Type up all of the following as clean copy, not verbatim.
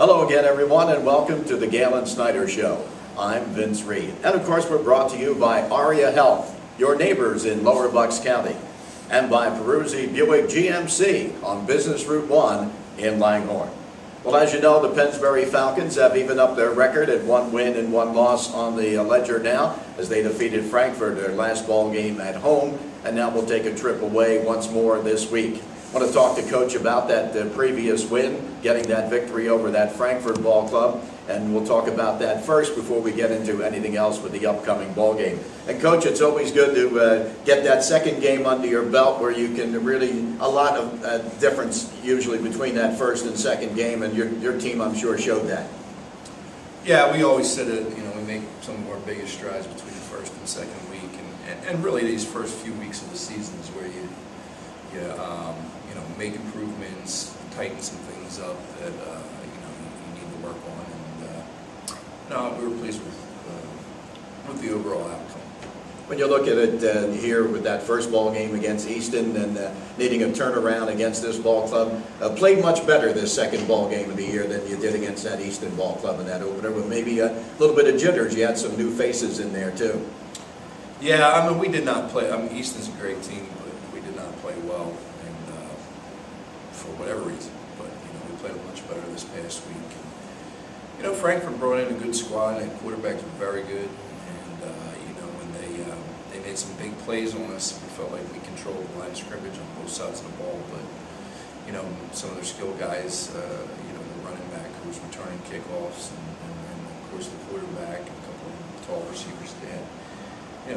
Hello again, everyone, and welcome to the Galen Snyder Show. I'm Vince Reed. And of course, we're brought to you by Aria Health, your neighbors in Lower Bucks County, and by Peruzzi Buick GMC on Business Route 1 in Langhorne. Well, as you know, the Pennsbury Falcons have evened up their record at 1 win and 1 loss on the ledger now, as they defeated Frankfurt their last ball game at home, and now will take a trip away once more this week. I want to talk to Coach about that previous win, getting that victory over that Frankfurt ball club, and we'll talk about that first before we get into anything else with the upcoming ball game. And Coach, it's always good to get that second game under your belt where you can really, a lot of difference usually between that first and second game, and your team, I'm sure, showed that. Yeah, we always said that, we make some of our biggest strides between the first and second week, and really these first few weeks of the season is where you make improvements, tighten some things up that you need to work on, and no, we were pleased with the overall outcome. When you look at it here with that first ball game against Easton and needing a turnaround against this ball club, played much better this second ball game of the year than you did against that Easton ball club in that opener, but maybe a little bit of jitters. You had some new faces in there too. Yeah, we did not play. Easton's a great team, but we did not play well, and for whatever reason. But we played much better this past week. And, Frankfurt brought in a good squad, and quarterbacks were very good. And when they made some big plays on us, we felt like we controlled the line of scrimmage on both sides of the ball. But some of their skill guys, the running back who was returning kickoffs, and of course the quarterback, and a couple of tall receivers they had.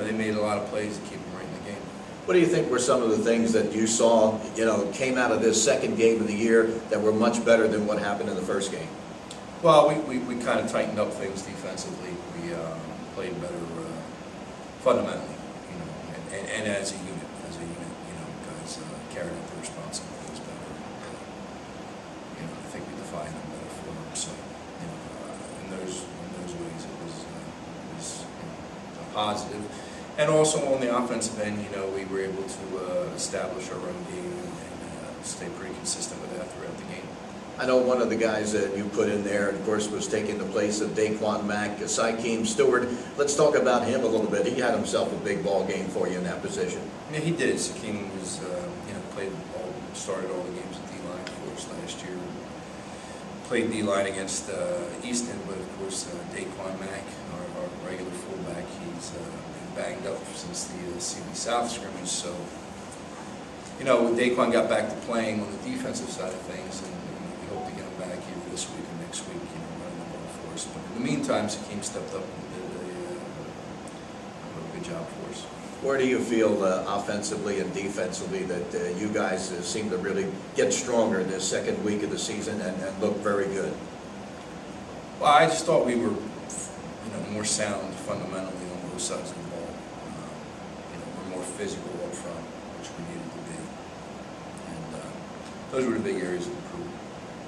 They made a lot of plays to keep them right in the game. What do you think were some of the things that you saw, came out of this second game of the year that were much better than what happened in the first game? Well, we kind of tightened up things defensively. We played better fundamentally, and as a unit, guys carried out their responsibilities better. I think we defined them better for them. So, in those ways, it was a positive. And also on the offensive end, we were able to establish our run game and stay pretty consistent with that throughout the game. I know one of the guys that you put in there, of course, was taking the place of Daquan Mack, Sykeem Stewart. Let's talk about him a little bit. He had himself a big ball game for you in that position. Yeah, he did. Sykeem was, started all the games at D-line for us last year. Played D-line against Easton, but of course Daquan Mack, our regular fullback, he's been banged up since the CB South scrimmage. So, when Daquan got back to playing on the defensive side of things, and we hope to get him back either this week or next week, running the ball for us. But in the meantime, Sykeem stepped up and did a good job for us. Where do you feel offensively and defensively that you guys seem to really get stronger this second week of the season and look very good? Well, I just thought we were, more sound fundamentally on both sides of the ball. We're more physical up front, which we needed to be, and those were the big areas of improvement.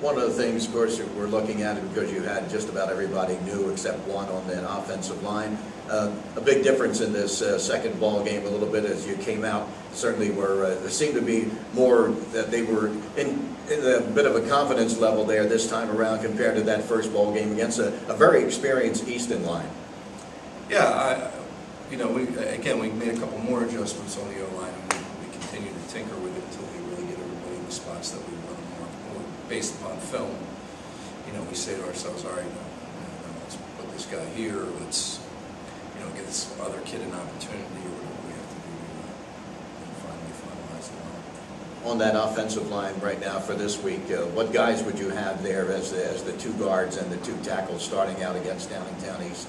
One of the things, of course, we're looking at it because you had just about everybody new except one on that offensive line. A big difference in this second ball game a little bit as you came out. Certainly there seemed to be more that they were in a bit of a confidence level there this time around compared to that first ball game against a very experienced Easton line. Yeah, we made a couple more adjustments on the O-line, and we continue to tinker with it until we really get everybody in the spots that we want more based upon film. We say to ourselves, all right, let's put this guy here, let's give this other kid an opportunity, or whatever we have to do to finally finalize the line. On that offensive line right now for this week, what guys would you have there as the two guards and the two tackles starting out against Downingtown East?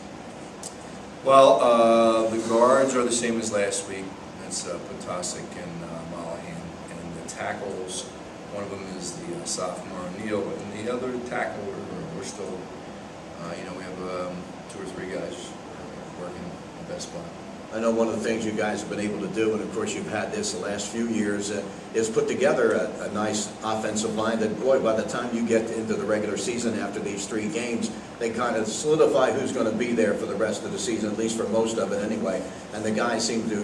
Well, the guards are the same as last week. That's Potasic and Mollahan. And the tackles, one of them is the sophomore O'Neill, and the other tackle, we're still, we have 2 or 3 guys working the best spot. I know one of the things you guys have been able to do, and of course you've had this the last few years, is put together a nice offensive line that, boy, by the time you get into the regular season after these 3 games, they kind of solidify who's going to be there for the rest of the season, at least for most of it anyway. And the guys seem to,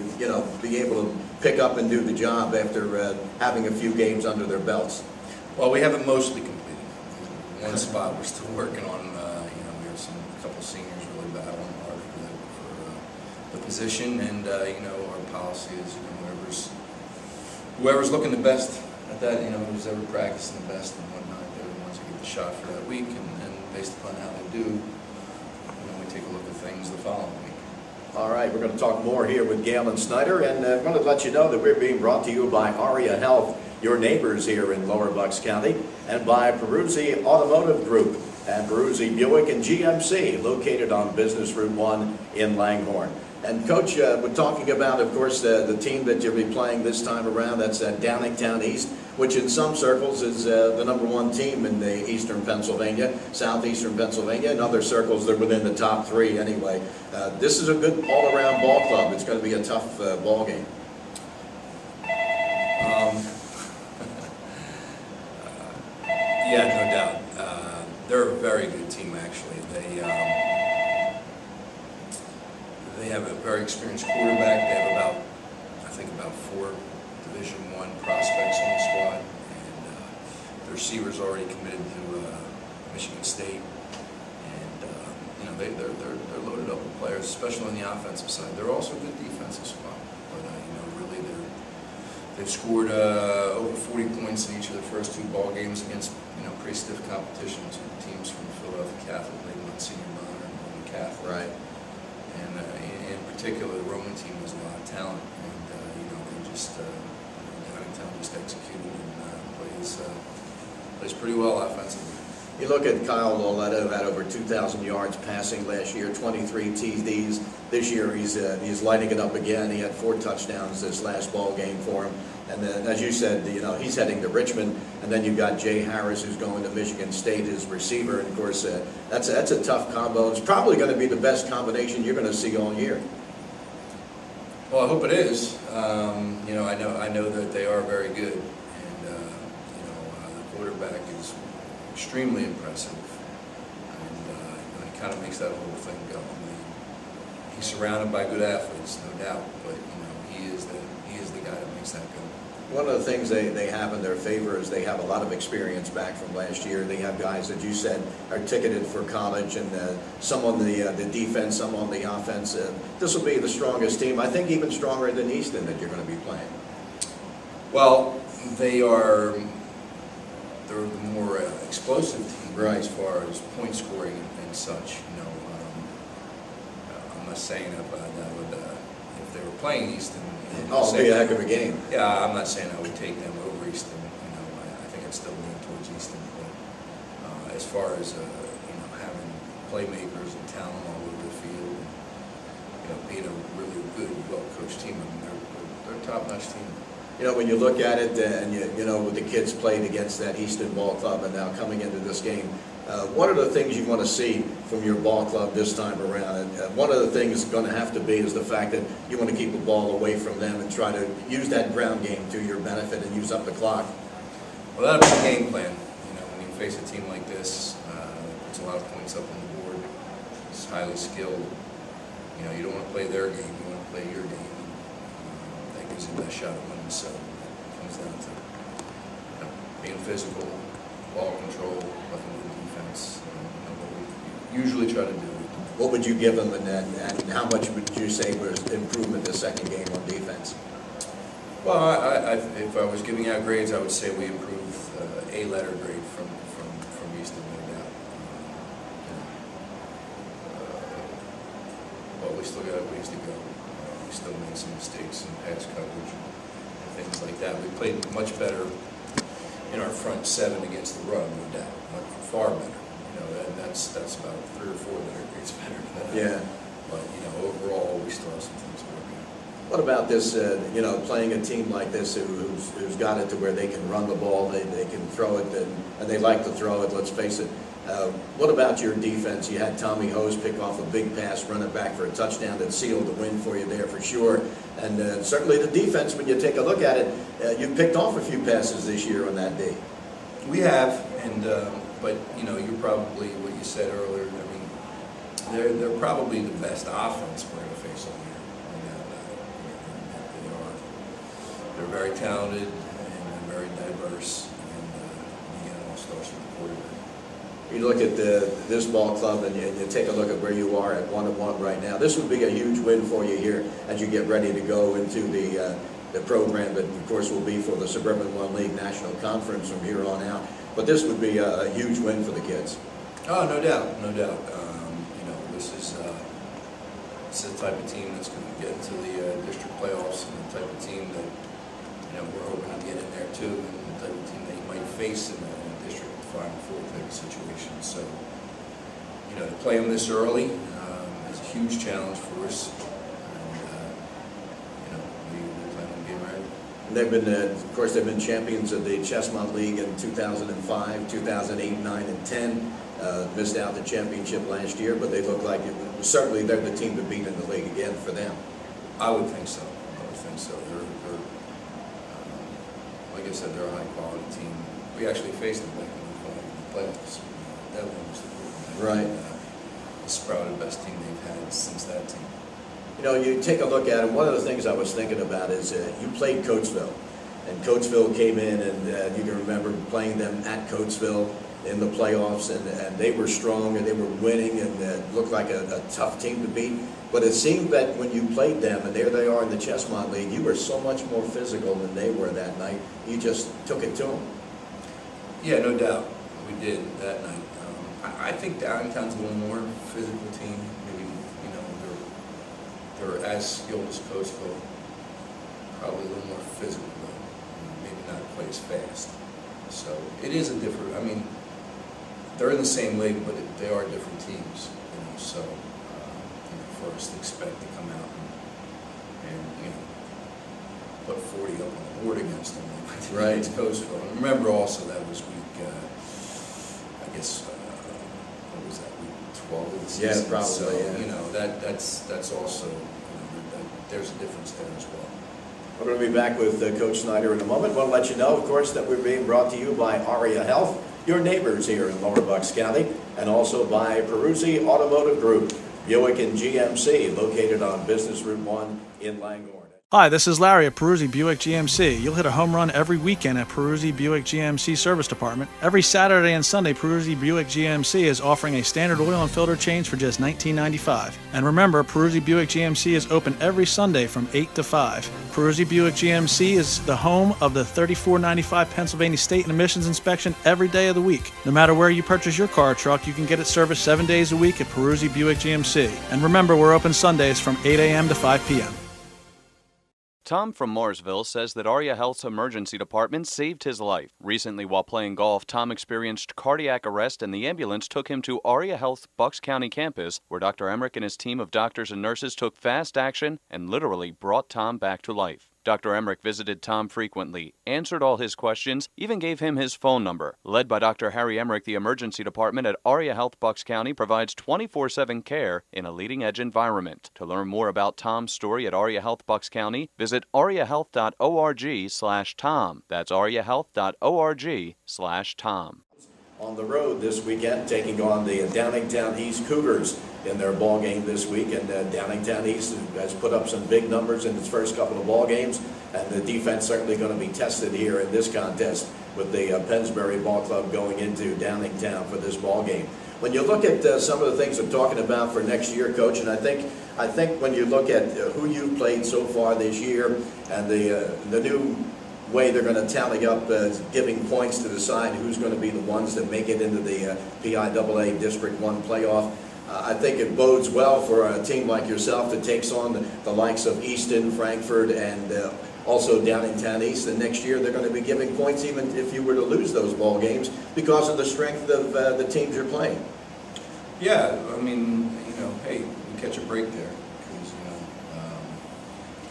be able to pick up and do the job after having a few games under their belts. Well, we have it mostly completed. one spot we're still working on. We have a couple seniors really battling hard for the position, and our policy is whoever's looking the best at that, who's ever practicing the best and whatnot, they're the ones who get the shot for that week, and based upon how they do, we take a look at things the following week. All right, we're going to talk more here with Galen Snyder, and I'm going to let you know that we're being brought to you by Aria Health, your neighbors here in Lower Bucks County, and by Peruzzi Automotive Group and Peruzzi Buick and GMC, located on Business Route 1 in Langhorne. And Coach, we're talking about, of course, the team that you'll be playing this time around. That's Downingtown East, which in some circles is the #1 team in the Eastern Pennsylvania, Southeastern Pennsylvania. In other circles, they're within the top 3 anyway. This is a good all-around ball club. It's going to be a tough ball game. Yeah, no doubt. They're a very good team, actually. They have a very experienced quarterback. They have about 4 Division I prospects on the squad, and the receivers already committed to Michigan State, and they're loaded up with players, especially on the offensive side. They're also a good defensive squad, but really they've scored over 40 points in each of their first 2 ball games against pretty stiff competition. 2 teams from Philadelphia Catholic, Lakeland Senior Minor, and Roman Catholic. Right. And in particular, the Roman team has a lot of talent, and they just Downingtown just executed and plays pretty well offensively. You look at Kyle Loletta, who had over 2,000 yards passing last year, 23 TDs. This year he's lighting it up again. He had 4 touchdowns this last ball game for him. And then, as you said, he's heading to Richmond. And then you've got Jay Harris, who's going to Michigan State as receiver. And of course, that's a tough combo. It's probably going to be the best combination you're going to see all year. Well, I hope it is. I know that they are very good, and the quarterback is extremely impressive, and he kind of makes that whole thing go. He's surrounded by good athletes, no doubt, but he is the guy that makes that go. One of the things they have in their favor is they have a lot of experience back from last year. They have guys that you said are ticketed for college, and some on the defense, some on the offense. This will be the strongest team, I think, even stronger than Easton that you're going to be playing. Well, they're the more explosive team, right, as far as point scoring and such. I'm not saying that would if they were playing Easton. Oh, it'll be a heck of a game. Yeah, I'm not saying I would take them over Easton. I think I'd still lean towards Easton. But as far as having playmakers and talent all over the field, and, being a really good, well-coached team, they're a top-notch team. When you look at it, and with the kids played against that Easton ball club, and now coming into this game, what are the things you want to see from your ball club this time around? And one of the things going to have to be is the fact that you want to keep the ball away from them and try to use that ground game to your benefit and use up the clock. Well, that'll be the game plan. When you face a team like this, puts a lot of points up on the board. It's highly skilled. You don't want to play their game. You want to play your game. That gives you the best shot at winning. So it comes down to being physical, ball control, playing good defense. What we usually try to do. What would you give them, and how much would you say was improvement this second game on defense? Well, if I was giving out grades, I would say we improved a letter grade from Easton, no doubt. But we still got a ways to go. We still made some mistakes in pass coverage and things like that. We played much better in our front 7 against the run, no doubt. Far better. That's about 3 or 4 letter grades better than that. Yeah. But overall, we still have some things to work on. What about this, playing a team like this who's got it to where they can run the ball, they can throw it, and they like to throw it, let's face it. What about your defense? You had Tommy Hose pick off a big pass, run it back for a touchdown that sealed the win for you there for sure. And certainly the defense, when you take a look at it, you've picked off a few passes this year on that day. We have, but you're probably what you said earlier. They're probably the best offense we're going to face all year. They're very talented and very diverse, and it all starts with the quarterback. you look at this ball club and you take a look at where you are at 1-1 right now. This would be a huge win for you here as you get ready to go into the program that, of course, will be for the Suburban One League National Conference from here on out. But this would be a huge win for the kids. Oh, no doubt, no doubt. You know, this is the type of team that's going to get into the district playoffs, and the type of team that, you know, we're hoping to get in there too, and the type of team that you might face in a district Final Four type of situation. So, you know, to play them this early is a huge challenge for us. They've been, of course, they've been champions of the Chestnut League in 2005, 2008, 9, and 10. Missed out the championship last year, but they look like certainly they're the team to beat in the league again for them. I would think so. I would think so. They're like I said, they're a high-quality team. We actually faced them in the playoffs. That one was the right. The sprouted best team they've had since that team. You know, you take a look at it, one of the things I was thinking about is you played Coatesville, and Coatesville came in, and you can remember playing them at Coatesville in the playoffs, and they were strong, and they were winning, and looked like a tough team to beat. But it seemed that when you played them, and there they are in the Chestnut League, you were so much more physical than they were that night. You just took it to them. Yeah, no doubt. We did that night. I think Downingtown's a little more physical team. Maybe, you know, they're as skilled as Coatesville, probably a little more physical, though. Maybe not quite as fast. So it is a different, I mean, they're in the same league, but they are different teams, you know, so you know, for us to expect to come out and you know, put 40 up on the board against them, right. Against Coatesville. And remember also that was week, I guess, what was that, week 12 of the season? Yeah, probably, so, yeah. you know, that's also, you know, there's a difference there as well. We're going to be back with Coach Snyder in a moment. We'll let you know, of course, that we're being brought to you by Aria Health, your neighbors here in Lower Bucks County, and also by Peruzzi Automotive Group, Buick and GMC, located on Business Route 1 in Langorn. Hi, this is Larry at Peruzzi Buick GMC. You'll hit a home run every weekend at Peruzzi Buick GMC Service Department. Every Saturday and Sunday, Peruzzi Buick GMC is offering a standard oil and filter change for just $19.95. And remember, Peruzzi Buick GMC is open every Sunday from 8 to 5. Peruzzi Buick GMC is the home of the $34.95 Pennsylvania State and Emissions Inspection every day of the week. No matter where you purchase your car or truck, you can get it serviced 7 days a week at Peruzzi Buick GMC. And remember, we're open Sundays from 8 a.m. to 5 p.m. Tom from Mooresville says that Aria Health's emergency department saved his life. Recently, while playing golf, Tom experienced cardiac arrest and the ambulance took him to Aria Health Bucks County campus, where Dr. Emmerich and his team of doctors and nurses took fast action and literally brought Tom back to life. Dr. Emmerich visited Tom frequently, answered all his questions, even gave him his phone number. Led by Dr. Harry Emmerich, the emergency department at Aria Health Bucks County provides 24/7 care in a leading-edge environment. To learn more about Tom's story at Aria Health Bucks County, visit ariahealth.org/Tom. That's ariahealth.org/Tom. On the road this weekend, taking on the Downingtown East Cougars in their ball game this week, and Downingtown East has put up some big numbers in its first couple of ball games, and the defense certainly going to be tested here in this contest with the Pennsbury Ball Club going into Downingtown for this ball game. When you look at some of the things I'm talking about for next year, Coach, and I think when you look at who you've played so far this year and the new way they're going to tally up giving points to decide who's going to be the ones that make it into the PIAA District 1 playoff. I think it bodes well for a team like yourself that takes on the likes of Easton, Frankfort, and also Downingtown East. And next year they're going to be giving points even if you were to lose those ball games because of the strength of the teams you're playing. Yeah, I mean, you know, hey, we catch a break there because, you know,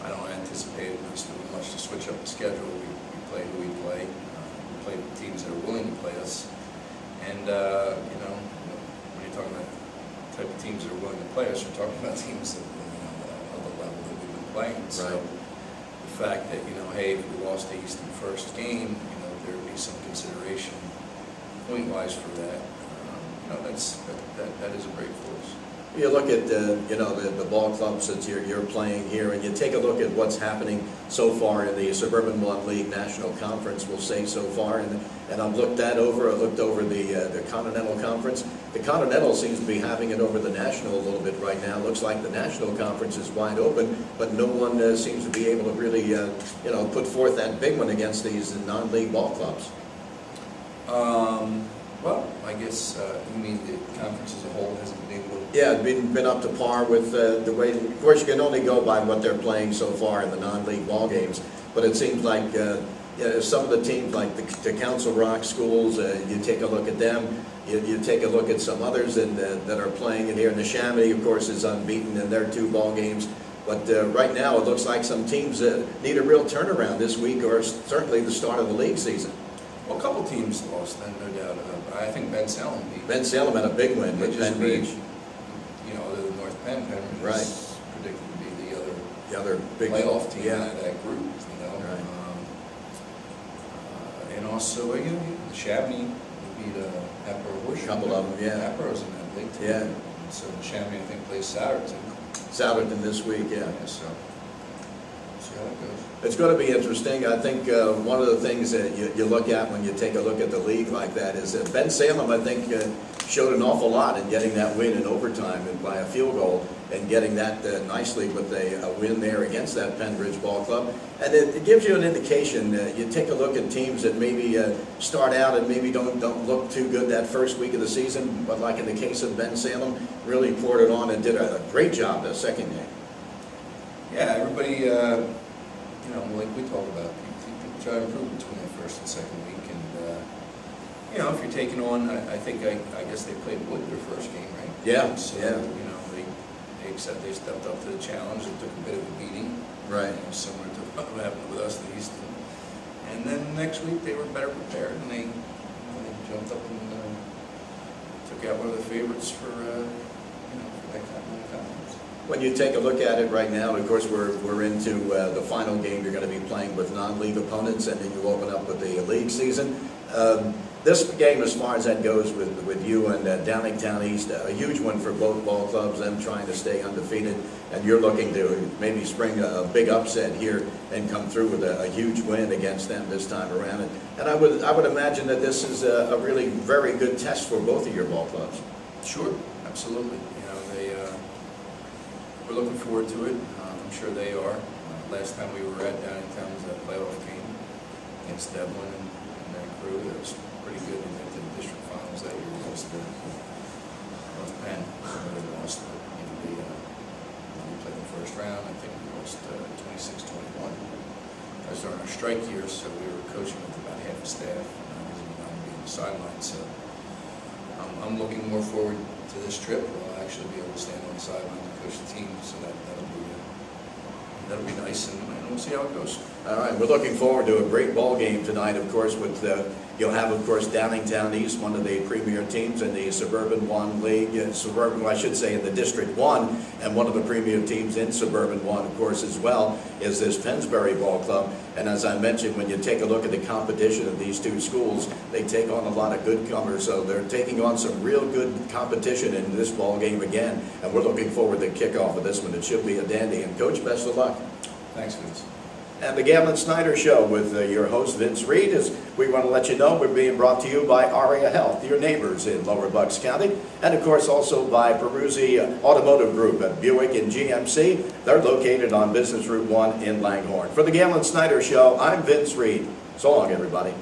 I don't anticipate us doing much to switch up the schedule. We play who we play. We play the teams that are willing to play us. And, you know, when you're talking about the type of teams that are willing to play us, you're talking about teams that, you know, of the level that we've been playing. Right. So the fact that, you know, hey, if we lost to Easton first game, you know, there would be some consideration point-wise for that. You know, that is a break for us. You look at the ball clubs that you're playing here, and you take a look at what's happening so far in the Suburban One League National Conference. We'll say so far, and I've looked that over. I looked over the Continental Conference. The Continental seems to be having it over the National a little bit right now. Looks like the National Conference is wide open, but no one seems to be able to really put forth that big one against these non-league ball clubs. Well, I guess you mean the conference as a whole hasn't been able to... Yeah, been up to par with the way... Of course, you can only go by what they're playing so far in the non-league ball games, but it seems like some of the teams, like the Council Rock schools, you take a look at them, you take a look at some others that are playing in here. And the Chamonix, of course, is unbeaten in their 2 ball games. But right now, it looks like some teams need a real turnaround this week, or certainly the start of the league season. Well, a couple teams lost, then, no doubt. I think Ben Salem beat. Ben Salem had a big win with Penn Ridge. The North Penn Ridge right. is predicted to be the other big playoff team yeah. out of that group. Right. And also, the Chamonix beat Hatboro-Horsham. A couple of them, yeah. Hatboro's in that league too. Yeah. So Chamonix, I think, plays Saturday. Saturday this week, yeah. So see how that goes. It's going to be interesting. I think one of the things that you look at when you take a look at the league like that is that Ben Salem, I think, showed an awful lot in getting that win in overtime and by a field goal, and getting that nicely with a win there against that Penn Ridge Ball Club. And it gives you an indication. You take a look at teams that maybe start out and maybe don't look too good that first week of the season, but like in the case of Ben Salem, really poured it on and did a great job the second game. Yeah, everybody, like we talked about, people try to improve between the first and second week. And, if you're taking on, I guess they played Wood their first game, right? Yeah, so, yeah. They stepped up to the challenge. They took a bit of a beating. Right. Similar to what happened with us in the East. And then next week they were better prepared, and they jumped up and took out one of the favorites for that conference. When you take a look at it right now, of course, we're into the final game. You're going to be playing with non-league opponents, and then you open up with the league season. This game, as far as that goes with you and Downingtown East, a huge one for both ball clubs, them trying to stay undefeated, and you're looking to maybe spring a big upset here and come through with a huge win against them this time around. And I would imagine that this is a really very good test for both of your ball clubs. Sure, absolutely. We're looking forward to it. I'm sure they are. Last time we were at Downingtown was that playoff game against Devlin and their crew. That was pretty good. They went to the district finals that year against North Penn. They lost. We played the first round. I think we lost 26-21. That was during our strike year, so we were coaching with about half the staff. I'm being the sideline, so I'm looking more forward to this trip. I'll actually be able to stand on the sideline and coach the team, so that'll be nice, and we'll see how it goes. All right, we're looking forward to a great ball game tonight, of course, with you'll have, of course, Downingtown East, one of the premier teams in the Suburban One League, in the District 1, and one of the premier teams in Suburban 1, of course, as well, is this Pennsbury Ball Club. And as I mentioned, when you take a look at the competition of these two schools, they take on a lot of good comers, so they're taking on some real good competition in this ball game again, and we're looking forward to the kickoff of this one. It should be a dandy. And Coach, best of luck. Thanks, Vince. And the Galen Snyder Show with your host, Vince Reed, is we want to let you know we're being brought to you by Aria Health, your neighbors in Lower Bucks County, and of course also by Peruzzi Automotive Group at Buick and GMC. They're located on Business Route 1 in Langhorne. For the Galen Snyder Show, I'm Vince Reed. So long, everybody.